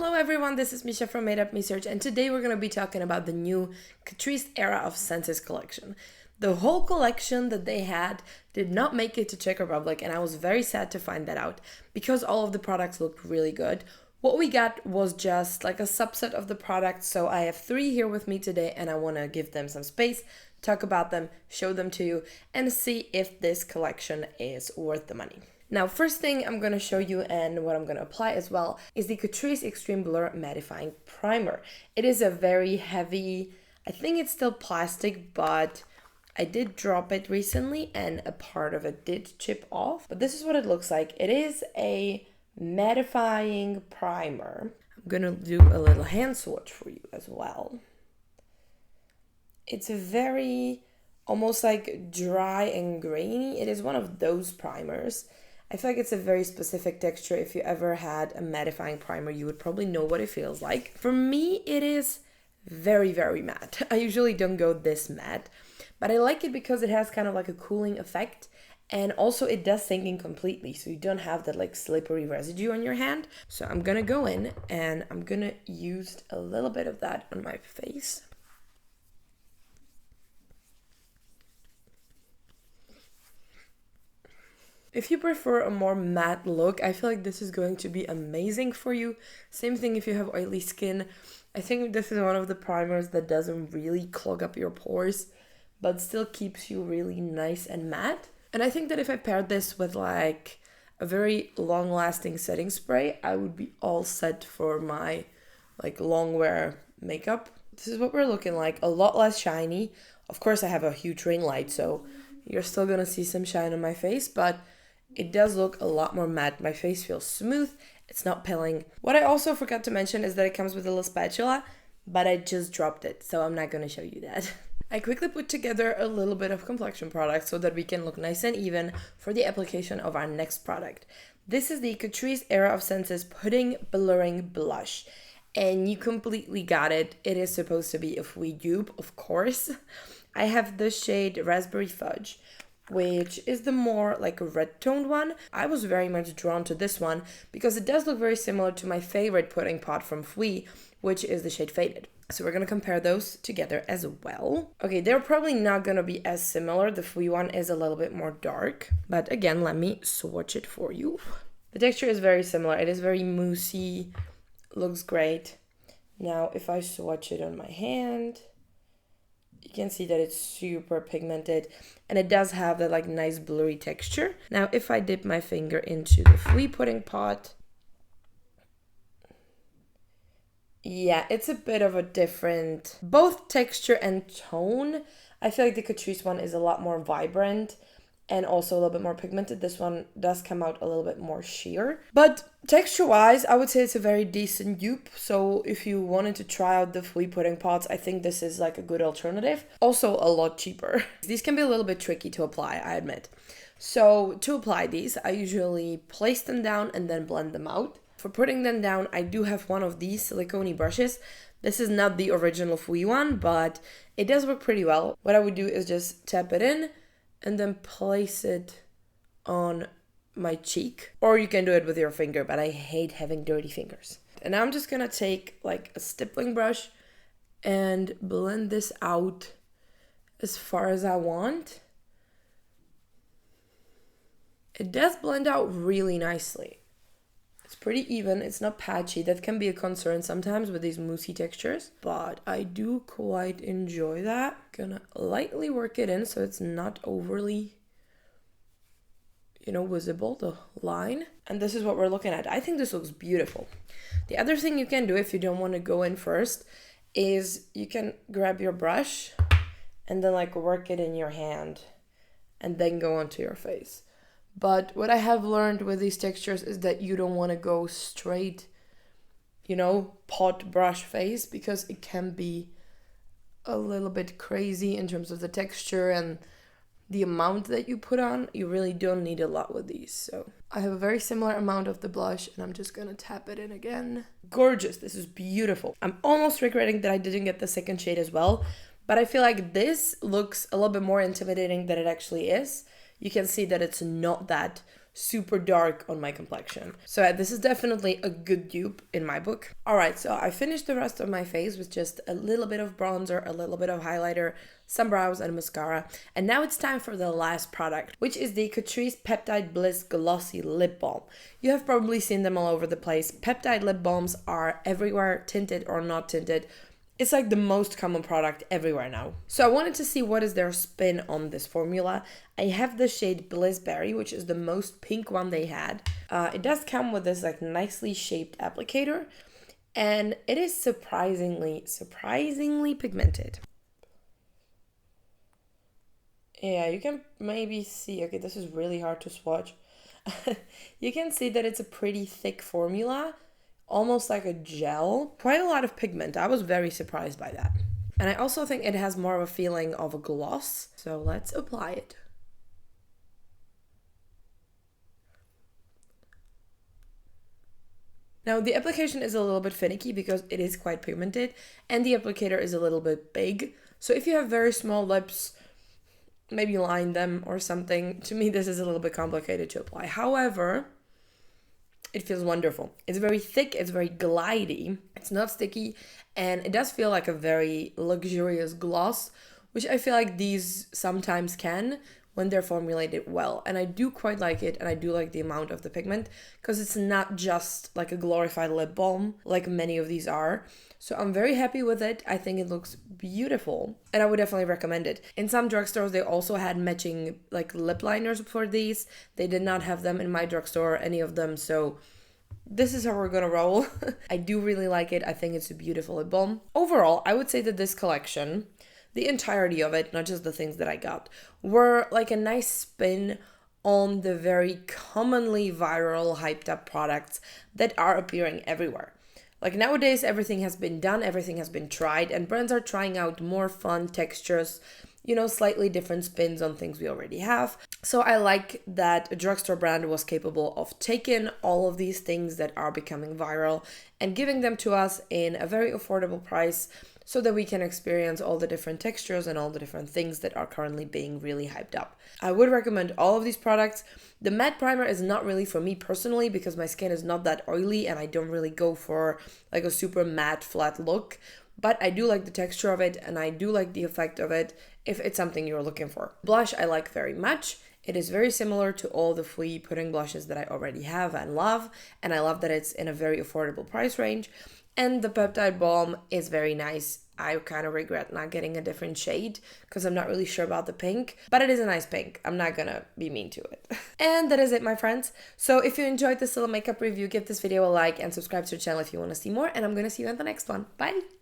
Hello everyone, this is Misha from Made Up Research, and today we're going to be talking about the new Catrice Era of Senses collection. The whole collection that they had did not make it to Czech Republic, and I was very sad to find that out because all of the products looked really good. What we got was just like a subset of the products, so I have 3 here with me today and I want to give them some space, talk about them, show them to you, and see if this collection is worth the money. Now, first thing I'm going to show you and what I'm going to apply as well is the Catrice Extreme Blur Mattifying Primer. It is a very heavy, I think it's still plastic, but I did drop it recently and a part of it did chip off. But this is what it looks like. It is a mattifying primer. I'm going to do a little hand swatch for you as well. It's a very almost like dry and grainy. It is one of those primers. I feel like it's a very specific texture. If you ever had a mattifying primer, you would probably know what it feels like. For me, it is very, very matte. I usually don't go this matte, but I like it because it has kind of like a cooling effect, and also it does sink in completely, so you don't have that like slippery residue on your hand. So I'm gonna go in and I'm gonna use a little bit of that on my face. If you prefer a more matte look, I feel like this is going to be amazing for you. Same thing if you have oily skin. I think this is one of the primers that doesn't really clog up your pores, but still keeps you really nice and matte. And I think that if I paired this with like a very long-lasting setting spray, I would be all set for my like long wear makeup. This is what we're looking like, a lot less shiny. Of course, I have a huge ring light, so you're still gonna see some shine on my face, but it does look a lot more matte. My face feels smooth. It's not pilling. What I also forgot to mention is that it comes with a little spatula, but I just dropped it, so I'm not going to show you that. I quickly put together a little bit of complexion product so that we can look nice and even for the application of our next product. This is the Catrice Era of Senses Pudding Blurring Blush, and you completely got it. It is supposed to be a flea dupe, of course. I have the shade Raspberry Fudge, which is the more like a red toned one. I was very much drawn to this one because it does look very similar to my favorite pudding pot from Flea, which is the shade Faded. So we're gonna compare those together as well. Okay, they're probably not gonna be as similar. The Flea one is a little bit more dark, but again, let me swatch it for you. The texture is very similar. It is very moussey, looks great. Now, if I swatch it on my hand, you can see that it's super pigmented and it does have that like nice blurry texture. Now, if I dip my finger into the Flea pudding pot, yeah, it's a bit of a different, both texture and tone. I feel like the Catrice one is a lot more vibrant and also a little bit more pigmented. This one does come out a little bit more sheer. But texture-wise, I would say it's a very decent dupe. So if you wanted to try out the Flea pudding pots, I think this is like a good alternative. Also a lot cheaper. These can be a little bit tricky to apply, I admit. So to apply these, I usually place them down and then blend them out. For putting them down, I do have one of these silicone brushes. This is not the original Flea one, but it does work pretty well. What I would do is just tap it in and then place it on my cheek. Or you can do it with your finger, but I hate having dirty fingers. And now I'm just gonna take like a stippling brush and blend this out as far as I want. It does blend out really nicely. It's pretty even, it's not patchy. That can be a concern sometimes with these moussey textures, but I do quite enjoy that. Gonna lightly work it in so it's not overly, visible, the line. And this is what we're looking at. I think this looks beautiful. The other thing you can do if you don't want to go in first is you can grab your brush and then like work it in your hand and then go onto your face. But what I have learned with these textures is that you don't want to go straight, pot brush face, because it can be a little bit crazy in terms of the texture and the amount that you put on. You really don't need a lot with these. So I have a very similar amount of the blush and I'm just going to tap it in again. Gorgeous. This is beautiful. I'm almost regretting that I didn't get the second shade as well, but I feel like this looks a little bit more intimidating than it actually is. You can see that it's not that super dark on my complexion. So this is definitely a good dupe in my book. Alright, so I finished the rest of my face with just a little bit of bronzer, a little bit of highlighter, some brows and mascara. And now it's time for the last product, which is the Catrice Peptide Bliss Glossy Lip Balm. You have probably seen them all over the place. Peptide lip balms are everywhere, tinted or not tinted. It's like the most common product everywhere now. So I wanted to see what is their spin on this formula. I have the shade Blissberry, which is the most pink one they had. It does come with this like nicely shaped applicator, and it is surprisingly pigmented. Yeah, you can maybe see, okay, this is really hard to swatch. You can see that it's a pretty thick formula, almost like a gel. Quite a lot of pigment. I was very surprised by that. And I also think it has more of a feeling of a gloss. So let's apply it. Now the application is a little bit finicky because it is quite pigmented and the applicator is a little bit big. So if you have very small lips, maybe line them or something. To me, this is a little bit complicated to apply. However, it feels wonderful. It's very thick, it's very glidey, it's not sticky, and it does feel like a very luxurious gloss, which I feel like these sometimes can when they're formulated well. And I do quite like it, and I do like the amount of the pigment, because it's not just like a glorified lip balm like many of these are. So I'm very happy with it. I think it looks beautiful, and I would definitely recommend it. In some drugstores, they also had matching like lip liners for these. They did not have them in my drugstore, any of them, so this is how we're gonna roll. I do really like it. I think it's a beautiful lip balm. Overall, I would say that this collection, the entirety of it, not just the things that I got, were like a nice spin on the very commonly viral, hyped up products that are appearing everywhere. Like nowadays, everything has been done, everything has been tried, and brands are trying out more fun textures, you know, slightly different spins on things we already have. So I like that a drugstore brand was capable of taking all of these things that are becoming viral and giving them to us in a very affordable price so that we can experience all the different textures and all the different things that are currently being really hyped up. I would recommend all of these products. The matte primer is not really for me personally because my skin is not that oily and I don't really go for like a super matte flat look, but I do like the texture of it and I do like the effect of it if it's something you're looking for. Blush I like very much. It is very similar to all the flea pudding blushes that I already have and love, and I love that it's in a very affordable price range. And the Peptide Balm is very nice. I kind of regret not getting a different shade because I'm not really sure about the pink, but it is a nice pink. I'm not gonna be mean to it. And that is it, my friends. So if you enjoyed this little makeup review, give this video a like and subscribe to the channel if you want to see more, and I'm gonna see you in the next one. Bye!